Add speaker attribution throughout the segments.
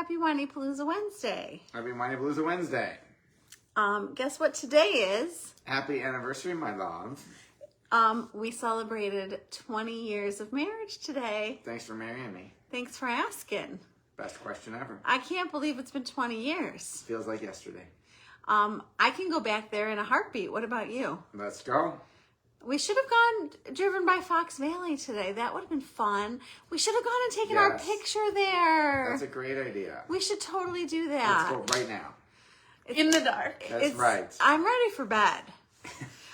Speaker 1: Happy Whinypaluza Wednesday.
Speaker 2: Happy Whinypaluza Wednesday.
Speaker 1: Guess what today is?
Speaker 2: Happy anniversary, my love.
Speaker 1: We celebrated 20 years of marriage today.
Speaker 2: Thanks for marrying me.
Speaker 1: Thanks for asking.
Speaker 2: Best question ever.
Speaker 1: I can't believe it's been 20 years.
Speaker 2: Feels like yesterday.
Speaker 1: I can go back there in a heartbeat. What about you?
Speaker 2: Let's go.
Speaker 1: We should have driven by Fox Valley today. That would have been fun. We should have gone and taken our picture there.
Speaker 2: That's a great idea.
Speaker 1: We should totally do that.
Speaker 2: Let's go right now.
Speaker 1: In the dark.
Speaker 2: That's right.
Speaker 1: I'm ready for bed.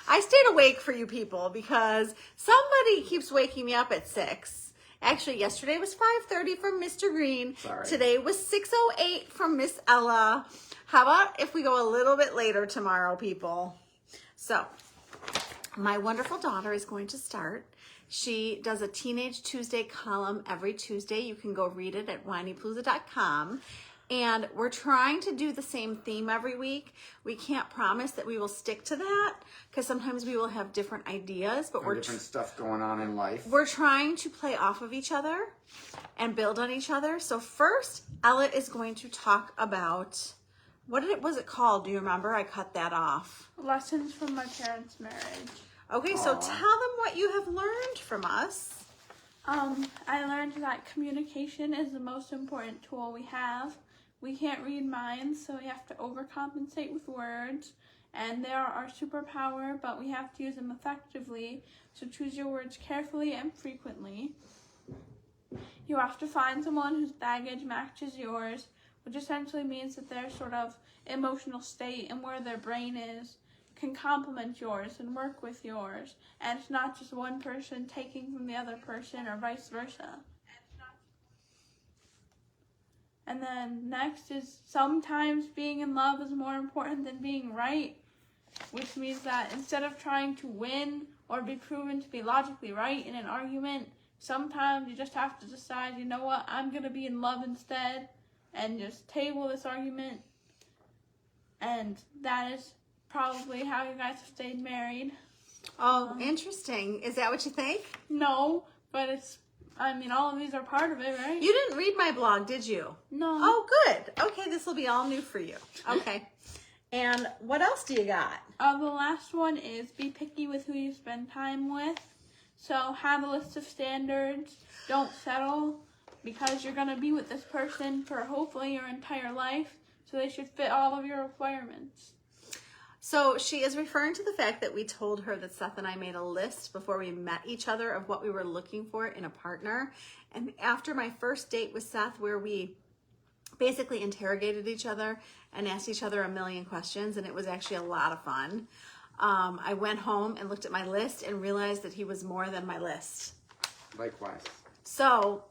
Speaker 1: I stayed awake for you people because somebody keeps waking me up at 6. Actually, yesterday was 5:30 from Mr. Greene.
Speaker 2: Sorry.
Speaker 1: Today was 6:08 from Miss Ella. How about if we go a little bit later tomorrow, people? So, my wonderful daughter is going to start. She does a Teenage Tuesday column every Tuesday. You can go read it at whinypaluza.com. And we're trying to do the same theme every week. We can't promise that we will stick to that because sometimes we will have different ideas, but
Speaker 2: different stuff going on in life.
Speaker 1: We're trying to play off of each other and build on each other. So first, Ella is going to talk about, was it called? Do you remember? I cut that off.
Speaker 3: Lessons from my parents' marriage.
Speaker 1: Okay, so tell them what you have learned from us.
Speaker 3: I learned that communication is the most important tool we have. We can't read minds, so we have to overcompensate with words. And they are our superpower, but we have to use them effectively. So choose your words carefully and frequently. You have to find someone whose baggage matches yours, which essentially means that their sort of emotional state and where their brain is can complement yours and work with yours. And it's not just one person taking from the other person or vice versa. And then next is sometimes being in love is more important than being right, which means that instead of trying to win or be proven to be logically right in an argument, sometimes you just have to decide, you know what, I'm going to be in love instead and just table this argument. And that is probably how you guys have stayed married.
Speaker 1: Oh, interesting. Is that what you think?
Speaker 3: No, but all of these are part of it, right?
Speaker 1: You didn't read my blog, did you?
Speaker 3: No.
Speaker 1: Oh, good. Okay, this will be all new for you. Okay. And what else do you got?
Speaker 3: The last one is be picky with who you spend time with. So have a list of standards. Don't settle because you're going to be with this person for hopefully your entire life. So they should fit all of your requirements.
Speaker 1: So she is referring to the fact that we told her that Seth and I made a list before we met each other of what we were looking for in a partner. And after my first date with Seth, where we basically interrogated each other and asked each other a million questions, and it was actually a lot of fun, I went home and looked at my list and realized that he was more than my list.
Speaker 2: Likewise.
Speaker 1: So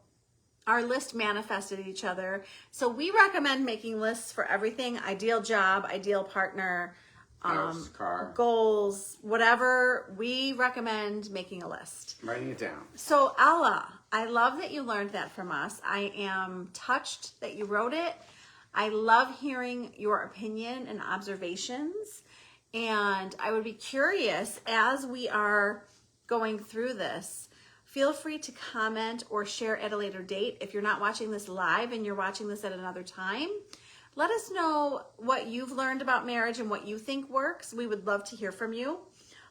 Speaker 1: our list manifested each other. So we recommend making lists for everything: ideal job, ideal partner,
Speaker 2: house, car,
Speaker 1: goals, whatever. We recommend making a list.
Speaker 2: Writing it down.
Speaker 1: So Ella, I love that you learned that from us. I am touched that you wrote it. I love hearing your opinion and observations. And I would be curious, as we are going through this, feel free to comment or share at a later date. If you're not watching this live and you're watching this at another time, let us know what you've learned about marriage and what you think works. We would love to hear from you.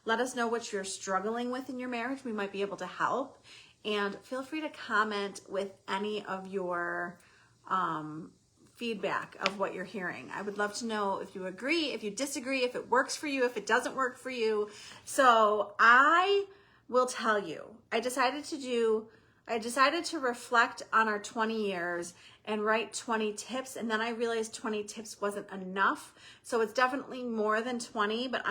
Speaker 1: Let us know what you're struggling with in your marriage. We might be able to help. And feel free to comment with any of your feedback of what you're hearing. I would love to know if you agree, if you disagree, if it works for you, if it doesn't work for you. So I will tell you, I decided to reflect on our 20 years and write 20 tips, and then I realized 20 tips wasn't enough. So it's definitely more than 20, but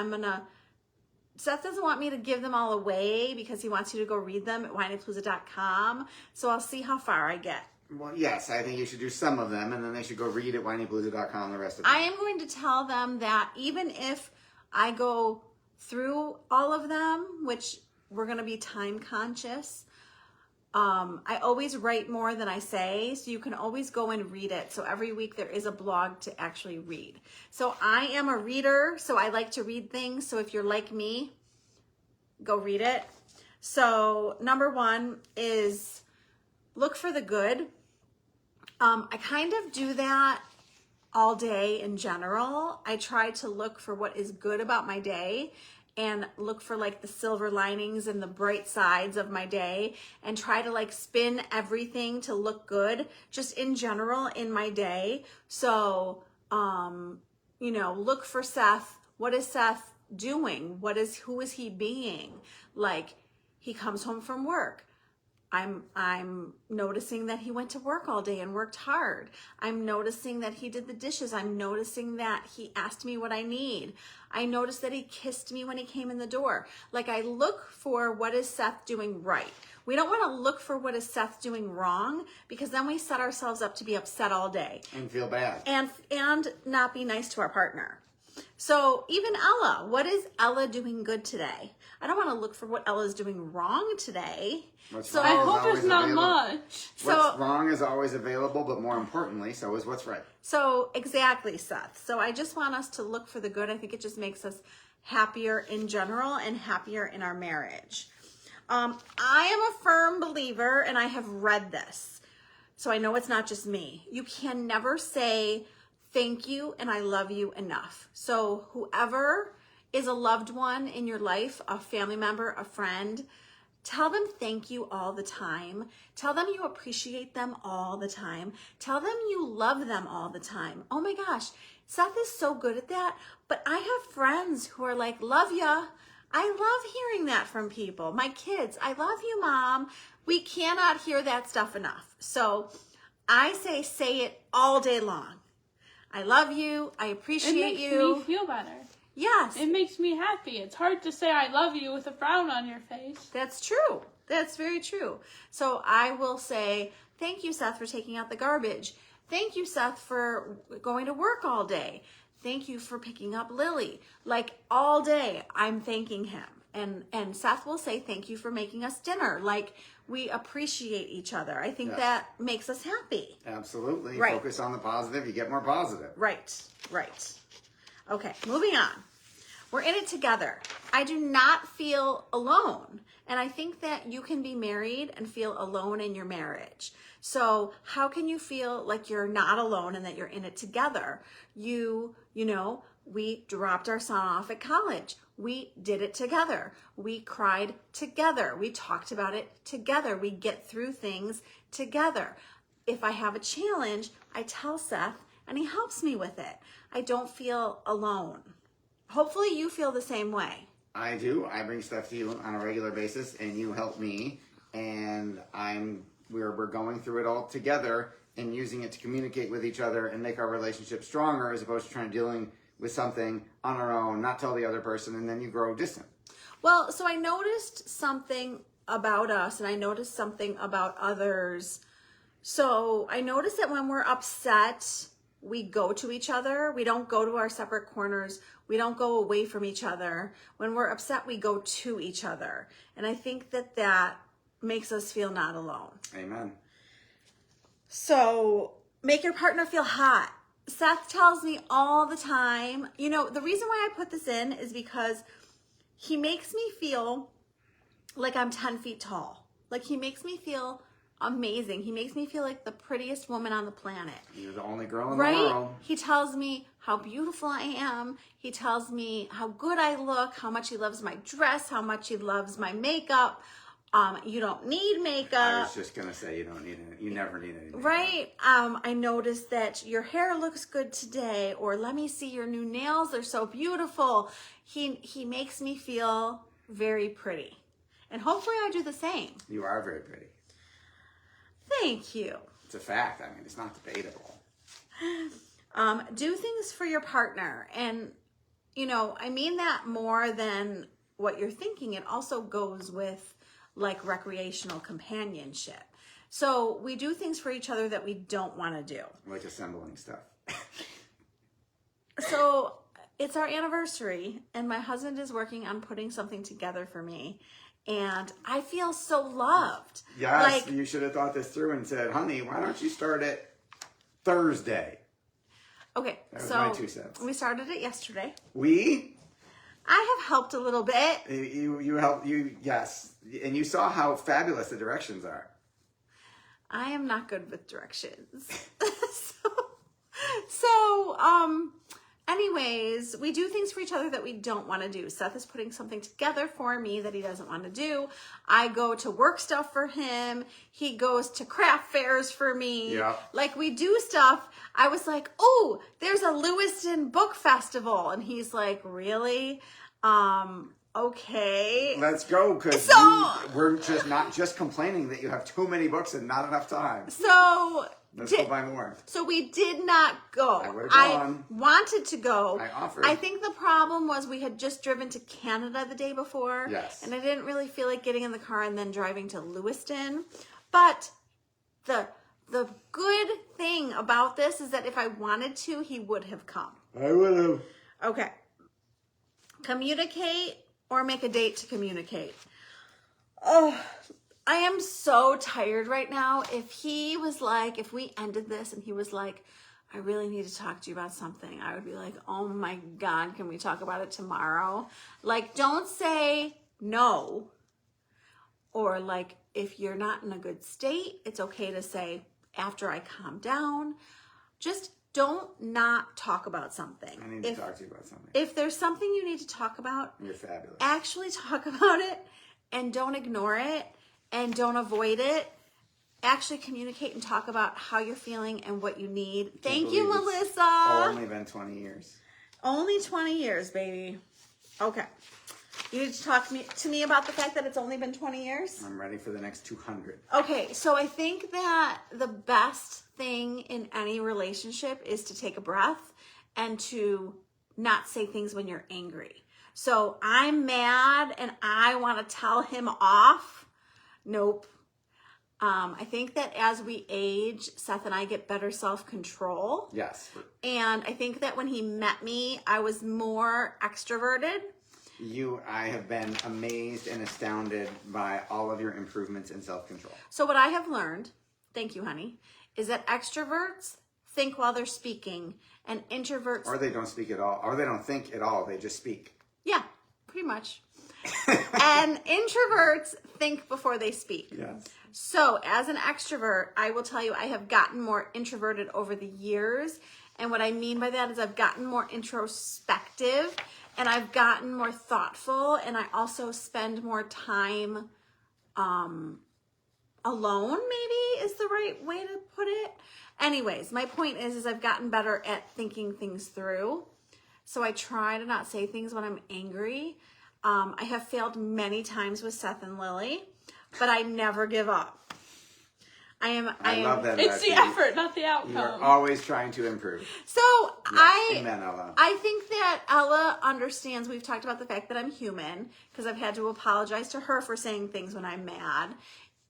Speaker 1: Seth doesn't want me to give them all away because he wants you to go read them at whinypaluza.com. So I'll see how far I get.
Speaker 2: Well, yes, I think you should do some of them, and then they should go read at whinypaluza.com the rest of them.
Speaker 1: I am going to tell them that even if I go through all of them, which we're going to be time conscious, I always write more than I say, so you can always go and read it. So every week there is a blog to actually read. So I am a reader, so I like to read things. So if you're like me, go read it. So number one is look for the good. I kind of do that all day in general. I try to look for what is good about my day and look for like the silver linings and the bright sides of my day and try to like spin everything to look good just in general in my day. So, look for Seth. What is Seth doing? Who is he being? Like, he comes home from work. I'm noticing that he went to work all day and worked hard. I'm noticing that he did the dishes. I'm noticing that he asked me what I need. I noticed that he kissed me when he came in the door. Like, I look for what is Seth doing right. We don't want to look for what is Seth doing wrong, because then we set ourselves up to be upset all day.
Speaker 2: And feel bad.
Speaker 1: And not be nice to our partner. So even Ella, what is Ella doing good today? I don't want to look for what Ella's doing wrong today.
Speaker 3: I hope it's not much.
Speaker 2: What's wrong is always available, but more importantly, so is what's right. So
Speaker 1: exactly, Seth. So I just want us to look for the good. I think it just makes us happier in general and happier in our marriage. I am a firm believer, and I have read this, so I know it's not just me. You can never say thank you and I love you enough. So whoever is a loved one in your life, a family member, a friend, tell them thank you all the time. Tell them you appreciate them all the time. Tell them you love them all the time. Oh my gosh, Seth is so good at that. But I have friends who are like, love ya. I love hearing that from people. My kids, I love you, Mom. We cannot hear that stuff enough. So I say it all day long. I love you. I appreciate you.
Speaker 3: It makes me feel better.
Speaker 1: Yes.
Speaker 3: It makes me happy. It's hard to say I love you with a frown on your face.
Speaker 1: That's true. That's very true. So I will say, thank you, Seth, for taking out the garbage. Thank you, Seth, for going to work all day. Thank you for picking up Lily. Like, all day, I'm thanking him. And Seth will say, thank you for making us dinner. Like, we appreciate each other. I think that makes us happy.
Speaker 2: Absolutely.
Speaker 1: Right.
Speaker 2: Focus on the positive, you get more positive.
Speaker 1: Right. Okay, moving on. We're in it together. I do not feel alone. And I think that you can be married and feel alone in your marriage. So how can you feel like you're not alone and that you're in it together? We dropped our son off at college. We did it together. We cried together. We talked about it together. We get through things together. If I have a challenge, I tell Seth and he helps me with it. I don't feel alone. Hopefully you feel the same way.
Speaker 2: I do. I bring stuff to you on a regular basis and you help me, and we're going through it all together and using it to communicate with each other and make our relationship stronger, as opposed to trying to dealing with something on our own, not tell the other person, and then you grow distant.
Speaker 1: Well, so I noticed something about us and I noticed something about others. So I noticed that when we're upset, we go to each other. We don't go to our separate corners. We don't go away from each other. When we're upset, we go to each other. And I think that makes us feel not alone.
Speaker 2: Amen.
Speaker 1: So make your partner feel hot. Seth tells me all the time, the reason why I put this in is because he makes me feel like I'm 10 feet tall. Like, he makes me feel amazing. He makes me feel like the prettiest woman on the planet.
Speaker 2: You're the only girl in the world.
Speaker 1: He tells me how beautiful I am. He tells me how good I look, how much he loves my dress, how much he loves my makeup. You don't need makeup.
Speaker 2: I was just going to say, you never need any makeup.
Speaker 1: Right. I noticed that your hair looks good today, or let me see your new nails. They're so beautiful. He makes me feel very pretty. And hopefully I do the same.
Speaker 2: You are very pretty.
Speaker 1: Thank you.
Speaker 2: It's a fact. I mean, it's not debatable.
Speaker 1: Do things for your partner. And, I mean that more than what you're thinking. It also goes with like recreational companionship. So we do things for each other that we don't want to do.
Speaker 2: Like assembling stuff.
Speaker 1: So it's our anniversary and my husband is working on putting something together for me. And I feel so loved.
Speaker 2: Yes, you should have thought this through and said, honey, why don't you start it Thursday?
Speaker 1: Okay,
Speaker 2: that was
Speaker 1: so
Speaker 2: my 2 cents.
Speaker 1: We started it yesterday.
Speaker 2: I
Speaker 1: have helped a little bit.
Speaker 2: You helped, yes. And you saw how fabulous the directions are.
Speaker 1: I am not good with directions. Anyways, we do things for each other that we don't want to do. Seth is putting something together for me that he doesn't want to do. I go to work stuff for him. He goes to craft fairs for me.
Speaker 2: Yeah.
Speaker 1: Like, we do stuff. I was like, oh, there's a Lewiston book festival. And he's like, really? Okay.
Speaker 2: Let's go, because we're just not just complaining that you have too many books and not enough time.
Speaker 1: So...
Speaker 2: Let's go buy more.
Speaker 1: So we did not go.
Speaker 2: I would've gone.
Speaker 1: I wanted to go.
Speaker 2: I offered.
Speaker 1: I think the problem was we had just driven to Canada the day before.
Speaker 2: Yes.
Speaker 1: And I didn't really feel like getting in the car and then driving to Lewiston. But the good thing about this is that if I wanted to, he would have come.
Speaker 2: I would have.
Speaker 1: Okay. Communicate or make a date to communicate. Oh, I am so tired right now. If we ended this and he was like, I really need to talk to you about something, I would be like, oh my God, can we talk about it tomorrow? Like, don't say no. Or like, if you're not in a good state, it's okay to say after I calm down. Just don't not talk about something.
Speaker 2: I need to talk to you about something.
Speaker 1: If there's something you need to talk about,
Speaker 2: You're fabulous.
Speaker 1: Actually talk about it and don't ignore it. And don't avoid it. Actually communicate and talk about how you're feeling and what you need. Thank you, Melissa.
Speaker 2: Only been 20 years.
Speaker 1: Only 20 years, baby. Okay. You need to talk to me about the fact that it's only been 20 years?
Speaker 2: I'm ready for the next 200.
Speaker 1: Okay, so I think that the best thing in any relationship is to take a breath and to not say things when you're angry. So I'm mad and I want to tell him off. Nope. I think that as we age, Seth and I get better self-control.
Speaker 2: Yes.
Speaker 1: And I think that when he met me, I was more extroverted.
Speaker 2: I have been amazed and astounded by all of your improvements in self-control.
Speaker 1: So what I have learned, thank you, honey, is that extroverts think while they're speaking and introverts...
Speaker 2: Or they don't speak at all. Or they don't think at all. They just speak.
Speaker 1: Yeah, pretty much. And introverts think before they speak.
Speaker 2: Yes.
Speaker 1: So as an extrovert, I will tell you, I have gotten more introverted over the years. And what I mean by that is I've gotten more introspective and I've gotten more thoughtful. And I also spend more time alone, maybe is the right way to put it. Anyways, my point is I've gotten better at thinking things through. So I try to not say things when I'm angry. I have failed many times with Seth and Lily, but I never give up. I
Speaker 2: love that.
Speaker 3: It's the effort, not the outcome.
Speaker 2: You're always trying to improve.
Speaker 1: So
Speaker 2: yes, amen, Ella.
Speaker 1: I think that Ella understands. We've talked about the fact that I'm human because I've had to apologize to her for saying things when I'm mad.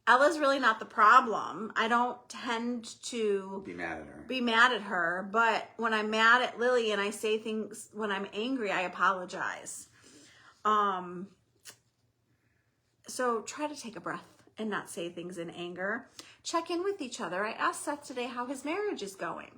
Speaker 1: Ella's really not the problem. I don't tend to
Speaker 2: be mad at her,
Speaker 1: but when I'm mad at Lily and I say things when I'm angry, I apologize. So try to take a breath and not say things in anger. Check in with each other. I asked Seth today how his marriage is going.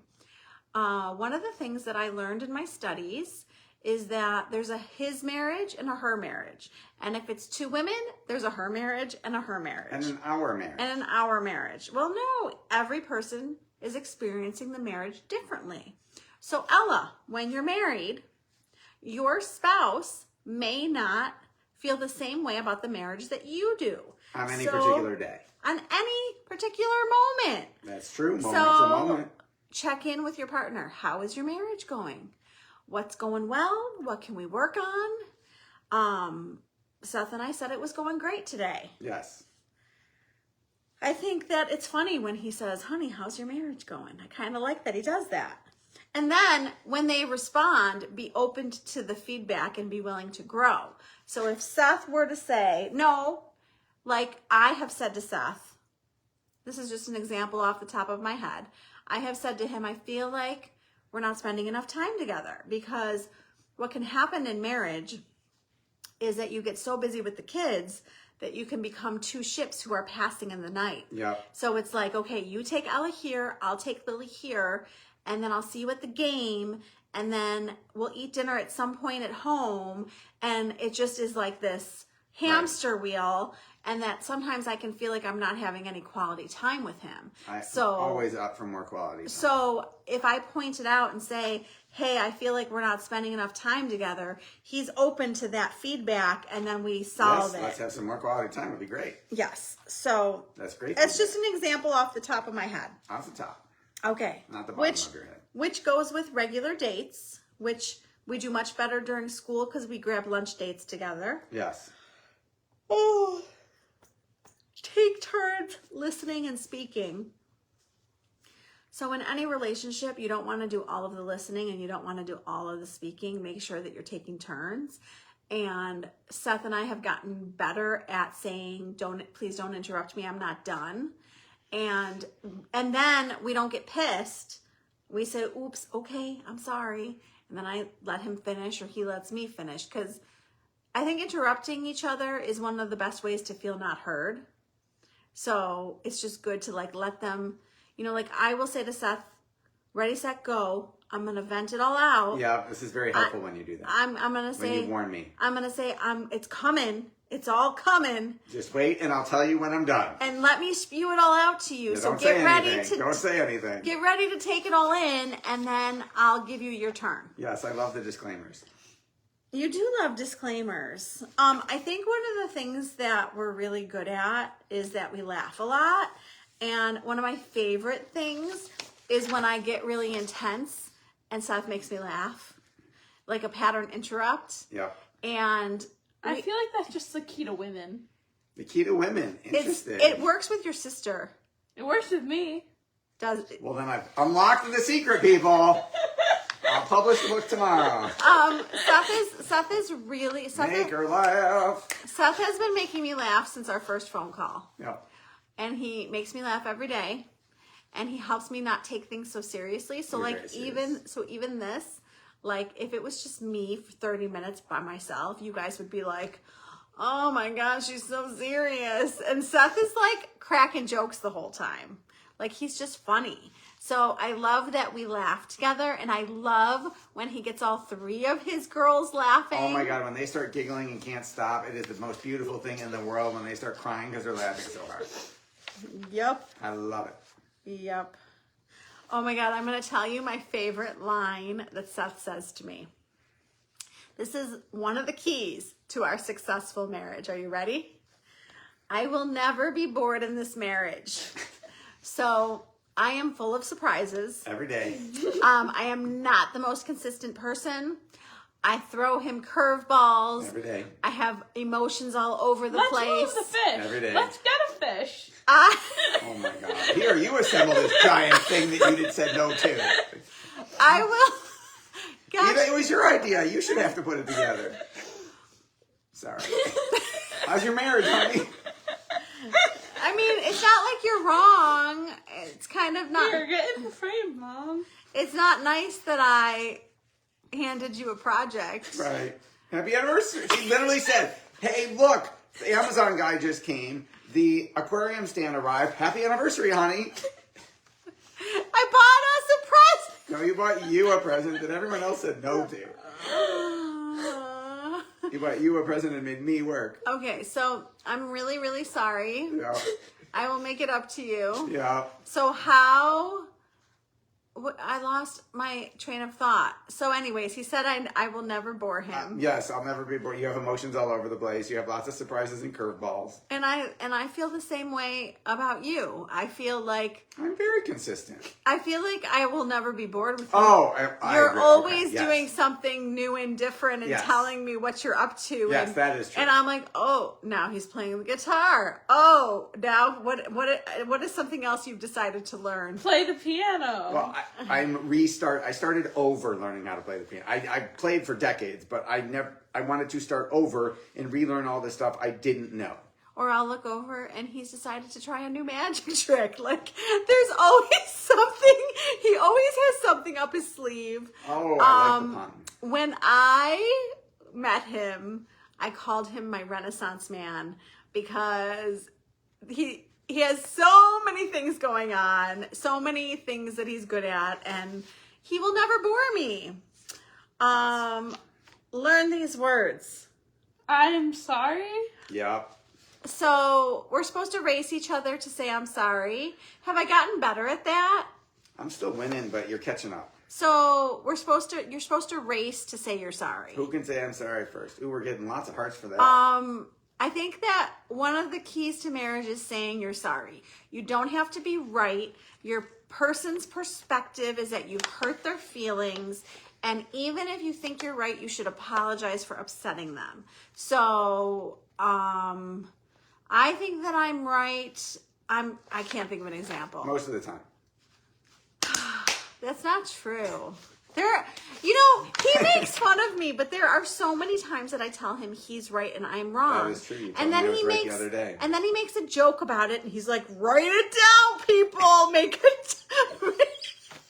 Speaker 1: One of the things that I learned in my studies is that there's a his marriage and a her marriage. And if it's two women, there's a her marriage and a her marriage.
Speaker 2: And an our marriage.
Speaker 1: And an our marriage. Well, no, every person is experiencing the marriage differently. So Ella, when you're married, your spouse may not feel the same way about the marriage that you do.
Speaker 2: On any particular day.
Speaker 1: On any particular moment.
Speaker 2: That's true. Moment's
Speaker 1: so,
Speaker 2: a moment.
Speaker 1: Check in with your partner. How is your marriage going? What's going well? What can we work on? Seth and I said it was going great today.
Speaker 2: Yes.
Speaker 1: I think that it's funny when he says, honey, how's your marriage going? I kind of like that he does that. And then when they respond, be open to the feedback and be willing to grow. So if Seth were to say, no, like I have said to Seth, this is just an example off the top of my head. I have said to him, I feel like we're not spending enough time together, because what can happen in marriage is that you get so busy with the kids that you can become two ships who are passing in the night.
Speaker 2: Yep.
Speaker 1: So it's like, okay, you take Ella here, I'll take Lily here, and then I'll see you at the game, and then we'll eat dinner at some point at home, and it just is like this hamster wheel, and that sometimes I can feel like I'm not having any quality time with him.
Speaker 2: I'm
Speaker 1: So
Speaker 2: always up for more quality time.
Speaker 1: So if I point it out and say, hey, I feel like we're not spending enough time together, he's open to that feedback, and then we solve it.
Speaker 2: Let's have some more quality time. It'd be great.
Speaker 1: Yes. So
Speaker 2: That's great.
Speaker 1: it's just an example off the top of my head.
Speaker 2: Off the top.
Speaker 1: Okay.
Speaker 2: Not the bottom of your head.
Speaker 1: Which goes with regular dates, which we do much better during school because we grab lunch dates together.
Speaker 2: Yes.
Speaker 1: Oh. Take turns listening and speaking. So in any relationship, you don't want to do all of the listening and you don't want to do all of the speaking. Make sure that you're taking turns. And Seth and I have gotten better at saying, please don't interrupt me, I'm not done. And then we don't get pissed. We say, oops, okay, I'm sorry. And then I let him finish or he lets me finish. Because I think interrupting each other is one of the best ways to feel not heard. So it's just good to like let them, like I will say to Seth, ready, set, go. I'm going to vent it all out.
Speaker 2: Yeah, this is very helpful when you do that.
Speaker 1: I'm going to say,
Speaker 2: when you warn me.
Speaker 1: I'm going to say, it's coming. It's all coming.
Speaker 2: Just wait and I'll tell you when I'm done.
Speaker 1: And let me spew it all out to you.
Speaker 2: Yeah,
Speaker 1: so
Speaker 2: don't
Speaker 1: get
Speaker 2: say
Speaker 1: ready
Speaker 2: anything.
Speaker 1: to
Speaker 2: Don't say anything.
Speaker 1: Get ready to take it all in and then I'll give you your turn.
Speaker 2: Yes, I love the disclaimers.
Speaker 1: You do love disclaimers. I think one of the things that we're really good at is that we laugh a lot. And one of my favorite things is when I get really intense and Seth makes me laugh. Like a pattern interrupt.
Speaker 2: Yeah.
Speaker 1: And
Speaker 3: I feel like that's just the key to women.
Speaker 2: The key to women. Interesting.
Speaker 1: It works with your sister.
Speaker 3: It works with me.
Speaker 1: Does it?
Speaker 2: Well, then I've unlocked the secret, people. I'll publish the book tomorrow.
Speaker 1: Seth is really
Speaker 2: Make her laugh.
Speaker 1: Seth has been making me laugh since our first phone call.
Speaker 2: Yeah.
Speaker 1: And he makes me laugh every day. And he helps me not take things so seriously. So
Speaker 2: You're
Speaker 1: like
Speaker 2: very serious.
Speaker 1: even this, like if it was just me for 30 minutes by myself, you guys would be like, oh my gosh, she's so serious. And Seth is like cracking jokes the whole time. Like he's just funny. So I love that we laugh together, and I love when he gets all three of his girls laughing.
Speaker 2: Oh my God, when they start giggling and can't stop, it is the most beautiful thing in the world when they start crying because they're laughing so hard.
Speaker 1: Yep.
Speaker 2: I love it.
Speaker 1: Yep. Oh my God, I'm going to tell you my favorite line that Seth says to me. This is one of the keys to our successful marriage. Are you ready? I will never be bored in this marriage. So I am full of surprises.
Speaker 2: Every day.
Speaker 1: I am not the most consistent person. I throw him curveballs.
Speaker 2: Every day.
Speaker 1: I have emotions all over the
Speaker 3: Let's
Speaker 1: place.
Speaker 3: move the fish.
Speaker 2: Every day.
Speaker 3: Let's get a fish.
Speaker 2: Oh my God. Here, you assembled this giant thing that you said no to.
Speaker 1: I will. Gosh.
Speaker 2: It was your idea. You should have to put it together. Sorry. How's your marriage, honey?
Speaker 1: I mean, it's not like you're wrong. It's kind of not.
Speaker 3: Here, get in the frame, Mom.
Speaker 1: It's not nice that I handed you a project.
Speaker 2: Right. Happy anniversary. She literally said, hey, look, the Amazon guy just came. The aquarium stand arrived. Happy anniversary, honey.
Speaker 1: I bought us a present.
Speaker 2: No, you bought you a present that everyone else said no to. You bought you a present and made me work.
Speaker 1: Okay, so I'm really, really sorry.
Speaker 2: Yeah.
Speaker 1: I will make it up to you.
Speaker 2: Yeah.
Speaker 1: So I lost my train of thought. So anyways, he said I will never bore him.
Speaker 2: Yes, I'll never be bored. You have emotions all over the place. You have lots of surprises and curveballs.
Speaker 1: And I feel the same way about you. I feel like
Speaker 2: I'm very consistent.
Speaker 1: I will never be bored with you.
Speaker 2: Oh, I
Speaker 1: You're
Speaker 2: agree.
Speaker 1: always
Speaker 2: Okay, yes.
Speaker 1: doing something new and different and
Speaker 2: Yes.
Speaker 1: telling me what you're up to.
Speaker 2: Yes,
Speaker 1: and,
Speaker 2: that is true.
Speaker 1: And I'm like, oh, now he's playing the guitar. Oh, now what is something else you've decided to learn?
Speaker 3: Play the piano.
Speaker 2: Well, I started over learning how to play the piano. I played for decades, but I wanted to start over and relearn all the stuff I didn't know.
Speaker 1: Or I'll look over and he's decided to try a new magic trick. Like there's always something. He always has something up his sleeve.
Speaker 2: Oh, I like the pun.
Speaker 1: When I met him, I called him my Renaissance man because he has so many things going on, so many things that he's good at, and he will never bore me. Learn these words.
Speaker 3: I'm sorry.
Speaker 2: Yep.
Speaker 1: So we're supposed to race each other to say I'm sorry. Have I gotten better at that?
Speaker 2: I'm still winning, but you're catching up.
Speaker 1: So you're supposed to race to say you're sorry.
Speaker 2: Who can say I'm sorry first? Ooh, we're getting lots of hearts for that.
Speaker 1: I think that one of the keys to marriage is saying you're sorry. You don't have to be right. Your person's perspective is that you've hurt their feelings. And even if you think you're right, you should apologize for upsetting them. So, I think that I'm right. I can't think of an example.
Speaker 2: Most of the time.
Speaker 1: That's not true. He makes fun of me, but there are so many times that I tell him he's right and I'm wrong.
Speaker 2: That is true. You
Speaker 1: And
Speaker 2: told
Speaker 1: then
Speaker 2: me I
Speaker 1: he
Speaker 2: was right
Speaker 1: makes
Speaker 2: the other day.
Speaker 1: and then he makes a joke about it, and he's like, "Write it down, people. Make it."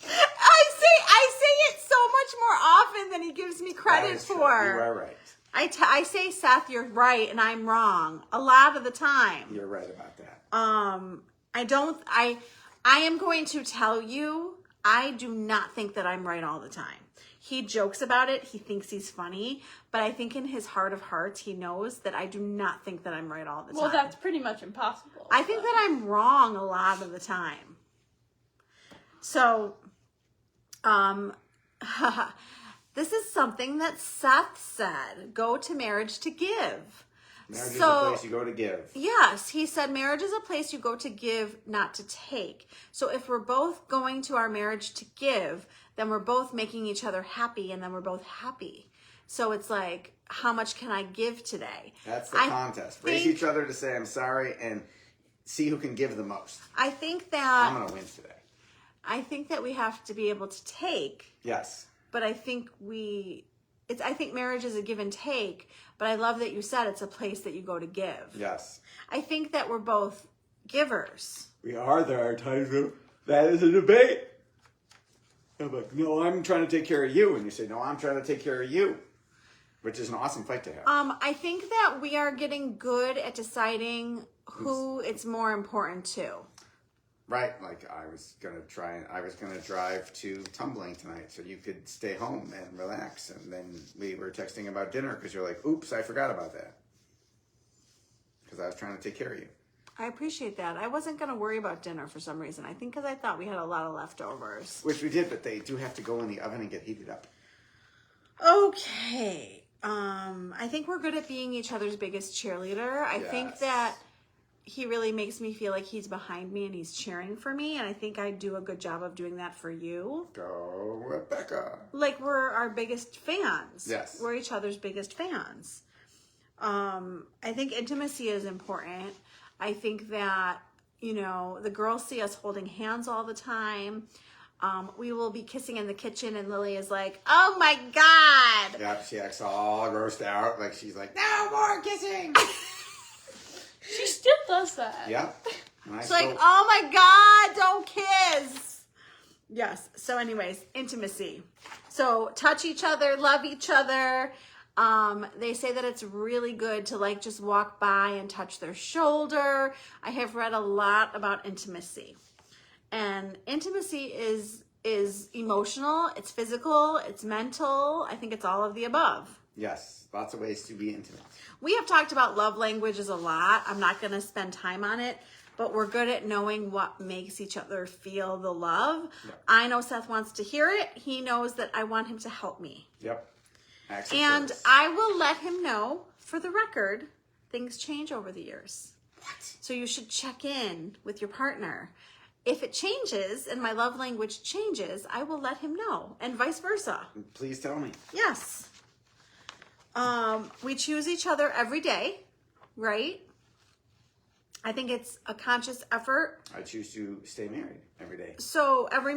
Speaker 1: I say it so much more often than he gives me credit
Speaker 2: That is true.
Speaker 1: for.
Speaker 2: You are right.
Speaker 1: I say, Seth, you're right, and I'm wrong a lot of the time.
Speaker 2: You're right about that.
Speaker 1: I am going to tell you, I do not think that I'm right all the time. He jokes about it. He thinks he's funny, but I think in his heart of hearts, he knows that I do not think that I'm right all the time.
Speaker 3: Well, that's pretty much impossible.
Speaker 1: I think that I'm wrong a lot of the time. So, this is something that Seth said. Go to marriage to give.
Speaker 2: Marriage is a place you go to give.
Speaker 1: Yes, he said marriage is a place you go to give, not to take. So if we're both going to our marriage to give, then we're both making each other happy, and then we're both happy. So it's like, how much can I give today?
Speaker 2: That's the contest. Race each other to say I'm sorry and see who can give the most.
Speaker 1: I think that
Speaker 2: I'm going to win today.
Speaker 1: I think that we have to be able to take.
Speaker 2: Yes.
Speaker 1: But I think I think marriage is a give and take, but I love that you said it's a place that you go to give.
Speaker 2: Yes.
Speaker 1: I think that we're both givers.
Speaker 2: We are. There are times where that is a debate. I'm like, no, I'm trying to take care of you. And you say, no, I'm trying to take care of you. Which is an awesome fight to have.
Speaker 1: I think that we are getting good at deciding who it's more important to.
Speaker 2: Right, like I was gonna drive to tumbling tonight so you could stay home and relax, and then we were texting about dinner because you're like, oops, I forgot about that. Because I was trying to take care of you.
Speaker 1: I appreciate that. I wasn't gonna worry about dinner for some reason. I think because I thought we had a lot of leftovers.
Speaker 2: Which we did, but they do have to go in the oven and get heated up.
Speaker 1: Okay. I think we're good at being each other's biggest cheerleader. I think that he really makes me feel like he's behind me and he's cheering for me, and I think I do a good job of doing that for you.
Speaker 2: Go, Rebecca.
Speaker 1: Like, we're our biggest fans.
Speaker 2: Yes.
Speaker 1: We're each other's biggest fans. I think intimacy is important. I think that, the girls see us holding hands all the time. We will be kissing in the kitchen, and Lily is like, oh my God.
Speaker 2: Yep, she acts all grossed out. Like, she's like, no more kissing.
Speaker 3: She still does that.
Speaker 2: Yep.
Speaker 1: It's like, oh my God, don't kiss. Yes. So anyways, intimacy. So touch each other, love each other. They say that it's really good to just walk by and touch their shoulder. I have read a lot about intimacy. And intimacy is emotional, it's physical, it's mental. I think it's all of the above.
Speaker 2: Yes, lots of ways to be intimate.
Speaker 1: We have talked about love languages a lot. I'm not going to spend time on it, but we're good at knowing what makes each other feel the love. Yep. I know Seth wants to hear it. He knows that I want him to help me.
Speaker 2: Yep.
Speaker 1: And I will let him know, for the record, things change over the years.
Speaker 2: What?
Speaker 1: So you should check in with your partner. If it changes and my love language changes, I will let him know, and vice versa.
Speaker 2: Please tell me.
Speaker 1: Yes. We choose each other every day, right? I think it's a conscious effort.
Speaker 2: I choose to stay married every day.
Speaker 1: So every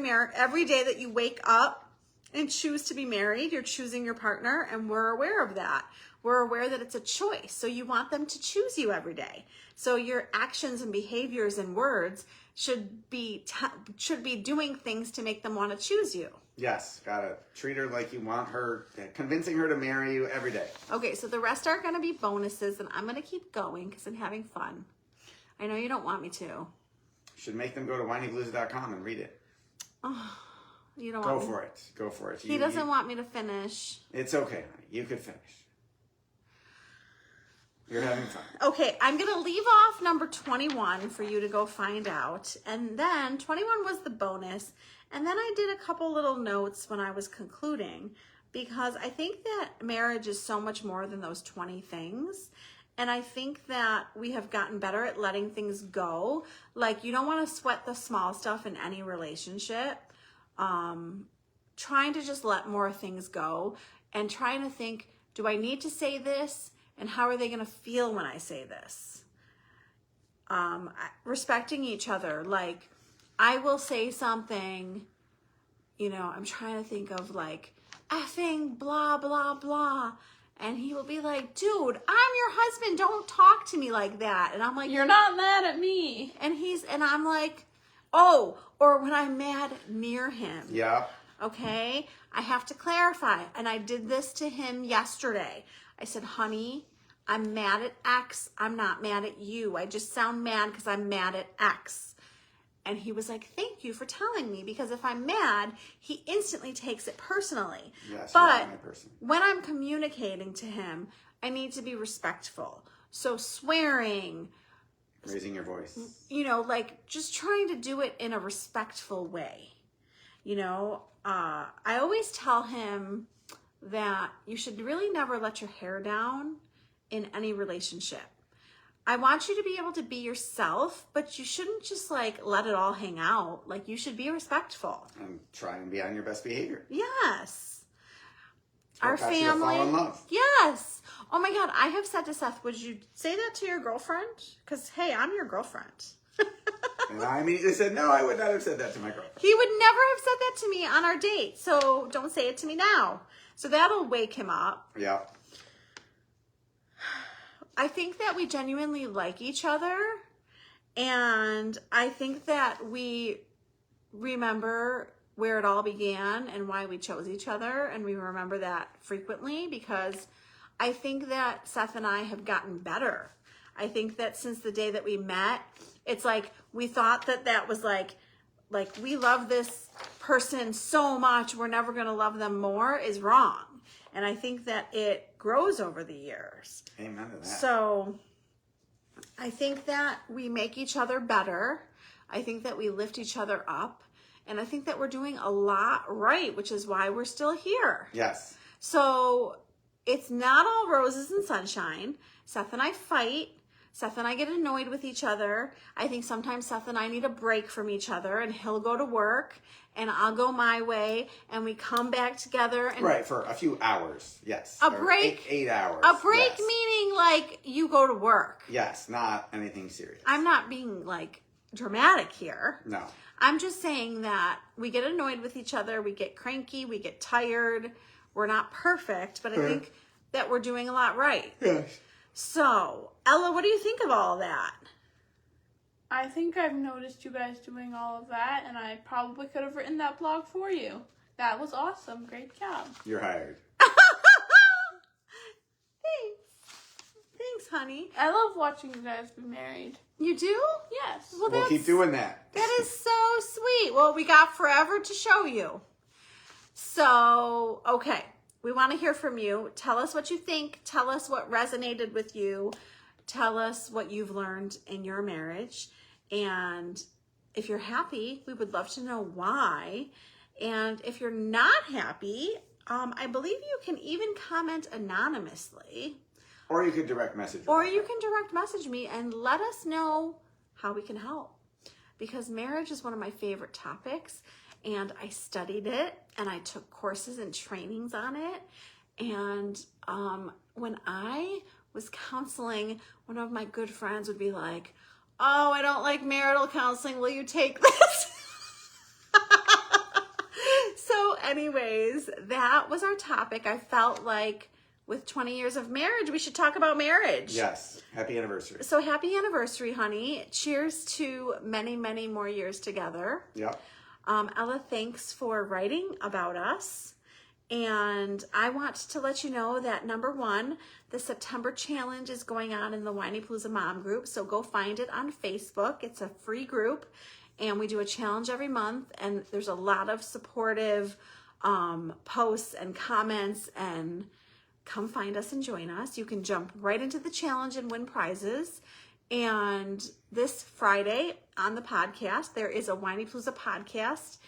Speaker 1: day that you wake up and choose to be married, you're choosing your partner, and we're aware of that. We're aware that it's a choice. So you want them to choose you every day. So your actions and behaviors and words should be doing things to make them want to choose you.
Speaker 2: Yes, gotta treat her like you want her, convincing her to marry you every day.
Speaker 1: Okay, so the rest are going to be bonuses, and I'm going to keep going because I'm having fun. I know you don't want me to.
Speaker 2: Should make them go to whinypaluza.com and read it.
Speaker 1: Oh, you don't
Speaker 2: Go
Speaker 1: want me.
Speaker 2: for it. Go for it.
Speaker 1: He doesn't want me to finish.
Speaker 2: It's okay, honey. You could finish. You're having fun.
Speaker 1: Okay, I'm going to leave off number 21 for you to go find out. And then 21 was the bonus. And then I did a couple little notes when I was concluding, because I think that marriage is so much more than those 20 things. And I think that we have gotten better at letting things go. Like, you don't want to sweat the small stuff in any relationship. Trying to just let more things go and trying to think, do I need to say this? And how are they going to feel when I say this? Respecting each other. Like, I will say something, you know, I'm trying to think of like, effing blah, blah, blah. And he will be like, dude, I'm your husband. Don't talk to me like that. And I'm like,
Speaker 3: You're not mad at me.
Speaker 1: and I'm like, oh, or when I'm mad near him.
Speaker 2: Yeah.
Speaker 1: Okay, I have to clarify. And I did this to him yesterday. I said, honey, I'm mad at X. I'm not mad at you. I just sound mad because I'm mad at X. And he was like, thank you for telling me, because if I'm mad, he instantly takes it personally.
Speaker 2: Yes,
Speaker 1: but
Speaker 2: you're my person.
Speaker 1: when I'm communicating to him, I need to be respectful. So swearing,
Speaker 2: Raising your voice.
Speaker 1: you know, like just trying to do it in a respectful way. You know, I always tell him that you should really never let your hair down in any relationship. I want you to be able to be yourself, but you shouldn't just like let it all hang out. Like, you should be respectful.
Speaker 2: And try and be on your best behavior.
Speaker 1: Yes.
Speaker 2: What
Speaker 1: Our
Speaker 2: got you to fall
Speaker 1: family.
Speaker 2: in love.
Speaker 1: Yes. Oh my God. I have said to Seth, would you say that to your girlfriend? Because, hey, I'm your girlfriend.
Speaker 2: And I immediately said, no, I would not have said that to my girlfriend.
Speaker 1: He would never have said that to me on our date. So don't say it to me now. So that'll wake him up.
Speaker 2: Yeah.
Speaker 1: I think that we genuinely like each other. And I think that we remember where it all began and why we chose each other. And we remember that frequently, because I think that Seth and I have gotten better. I think that since the day that we met, it's like we thought that that was like we love this person so much, we're never going to love them more, is wrong. And I think that it grows over the years.
Speaker 2: Amen to that.
Speaker 1: So I think that we make each other better. I think that we lift each other up. And I think that we're doing a lot right, which is why we're still here.
Speaker 2: Yes.
Speaker 1: So it's not all roses and sunshine. Seth and I fight. Seth and I get annoyed with each other. I think sometimes Seth and I need a break from each other, and he'll go to work and I'll go my way, and we come back together. And
Speaker 2: Right, for a few hours. Yes.
Speaker 1: A
Speaker 2: Or
Speaker 1: break.
Speaker 2: 8 hours.
Speaker 1: a break
Speaker 2: Yes.
Speaker 1: meaning like you go to work.
Speaker 2: Yes, not anything serious.
Speaker 1: I'm not being like dramatic here.
Speaker 2: No.
Speaker 1: I'm just saying that we get annoyed with each other. We get cranky. We get tired. We're not perfect, but I think that we're doing a lot right.
Speaker 2: Yes.
Speaker 1: So, Ella, what do you think of all that?
Speaker 3: I think I've noticed you guys doing all of that, and I probably could have written that blog for you. That was awesome. Great job.
Speaker 2: You're hired.
Speaker 1: Thanks. Thanks, honey.
Speaker 3: I love watching you guys be married.
Speaker 1: You do?
Speaker 3: Yes.
Speaker 1: Well,
Speaker 2: We'll keep doing that.
Speaker 1: That is so sweet. Well, we got forever to show you. So, okay. We want to hear from you. Tell us what you think. Tell us what resonated with you. Tell us what you've learned in your marriage. And if you're happy, we would love to know why. And if you're not happy, I believe you can even comment anonymously.
Speaker 2: Or you could direct message.
Speaker 1: Or you can direct message me and let us know how we can help. Because marriage is one of my favorite topics, and I studied it, and I took courses and trainings on it. And when I was counseling, one of my good friends would be like, oh, I don't like marital counseling. Will you take this? So anyways, that was our topic. I felt like with 20 years of marriage, we should talk about marriage.
Speaker 2: Yes. Happy anniversary.
Speaker 1: So happy anniversary, honey. Cheers to many, many more years together.
Speaker 2: Yep.
Speaker 1: Ella, thanks for writing about us. And I want to let you know that number one, the September challenge is going on in the Whinypaluza Mom group. So go find it on Facebook. It's a free group, and we do a challenge every month. And there's a lot of supportive posts and comments, and come find us and join us. You can jump right into the challenge and win prizes. And this Friday on the podcast, there is a Whinypaluza Podcast.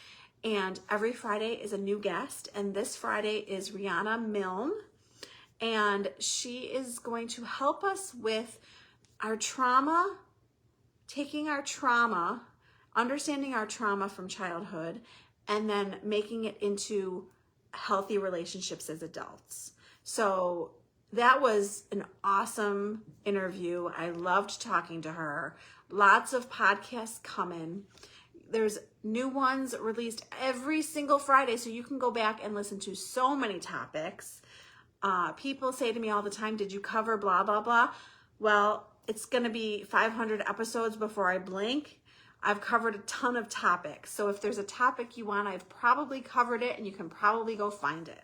Speaker 1: And every Friday is a new guest. And this Friday is Rihanna Milne. And she is going to help us with our trauma, taking our trauma, understanding our trauma from childhood, and then making it into healthy relationships as adults. So that was an awesome interview. I loved talking to her. Lots of podcasts coming. There's new ones released every single Friday, so you can go back and listen to so many topics. People say to me all the time, did you cover blah, blah, blah? Well, it's going to be 500 episodes before I blink. I've covered a ton of topics. So if there's a topic you want, I've probably covered it, and you can probably go find it.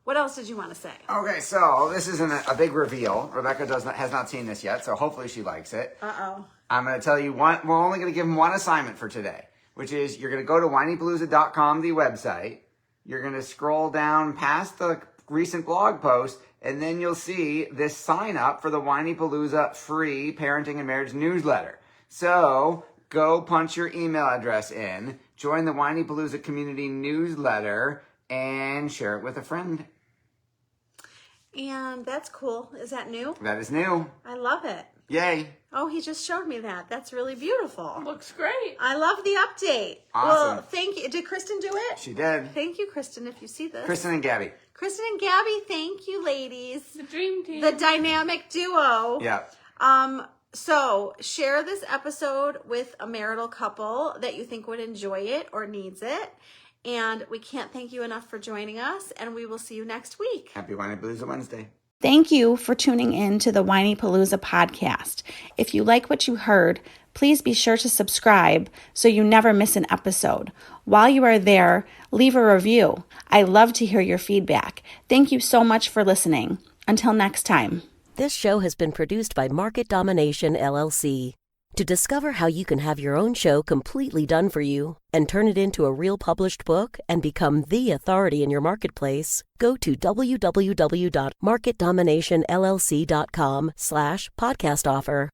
Speaker 1: What else did you want to say?
Speaker 2: Okay, so this isn't a big reveal. Rebecca has not seen this yet, so hopefully she likes it.
Speaker 1: Uh-oh.
Speaker 2: I'm going to tell you one. We're only going to give him one assignment for today, which is you're going to go to whinypaluza.com, the website. You're going to scroll down past the recent blog post, and then you'll see this sign up for the Whinypaluza free parenting and marriage newsletter. So go punch your email address in, join the Whinypaluza community newsletter, and share it with a friend.
Speaker 1: And that's cool. Is that new?
Speaker 2: That is new.
Speaker 1: I love it.
Speaker 2: Yay.
Speaker 1: Oh, he just showed me that. That's really beautiful.
Speaker 3: Looks great.
Speaker 1: I love the update.
Speaker 2: Awesome.
Speaker 1: Well, thank you. Did Kristen do it?
Speaker 2: She did.
Speaker 1: Thank you, Kristen, if you see this.
Speaker 2: Kristen and Gabby.
Speaker 1: Kristen and Gabby, thank you, ladies.
Speaker 3: The dream team.
Speaker 1: The dynamic duo.
Speaker 2: Yeah.
Speaker 1: So share this episode with a marital couple that you think would enjoy it or needs it. And we can't thank you enough for joining us, and we will see you next week.
Speaker 2: Happy Whinypaluza Wednesday.
Speaker 1: Thank you for tuning in to the Whinypaluza Podcast. If you like what you heard, please be sure to subscribe so you never miss an episode. While you are there, leave a review. I love to hear your feedback. Thank you so much for listening. Until next time.
Speaker 4: This show has been produced by Market Domination, LLC. To discover how you can have your own show completely done for you and turn it into a real published book and become the authority in your marketplace, go to www.marketdominationllc.com/podcast offer.